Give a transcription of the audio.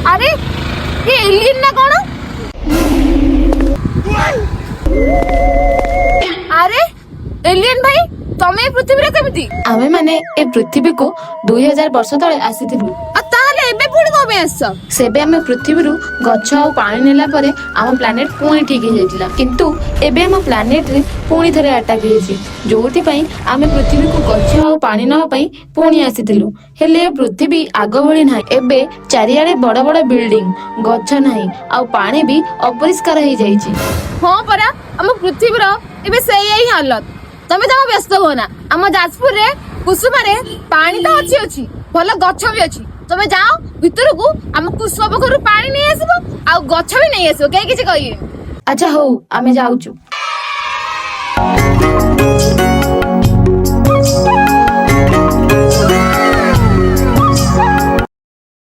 अरे ये एलियन ना कौन? अरे एलियन भाई तमे पृथ्वी रे केमिति? आमे माने ए पृथ्वी को 2000 वर्ष तले आसीथिलु। ताहले एबे पुणी कमे आस? सेबे आमे पृथ्वी रु गछ आ पानी नेला परे आम प्लानेट पुणी ठीक हे जाइतिला, किंतु एबे आम प्लानेट रे पुणी थरे अटैक हेछि, जोथि पई आमे पृथ्वी को गछ आ पानी नवा पई पुणी आसीथिलु। हेले पृथ्वी आग भली नाही, एबे चारियाडे बड़ बड़ बिल्डिंग, गछ नाही आ पानी भी अपरिष्कार हे जाइछि। हाँ परा आम पृथ्वी रो एबे सेही ही हालत। तमे जमा व्यस्त हो ना, आम जाजपुर रे कुसुमा रे पानी तो अच्छी अच्छी भल गछ भी अच्छी। तमे जाओ भितर को आम कुसुमा पखरु पानी नहीं आसबो आ गछ भी नहीं आसबो, कहीं किछि कहिए। अच्छा हो आमे जाउछु।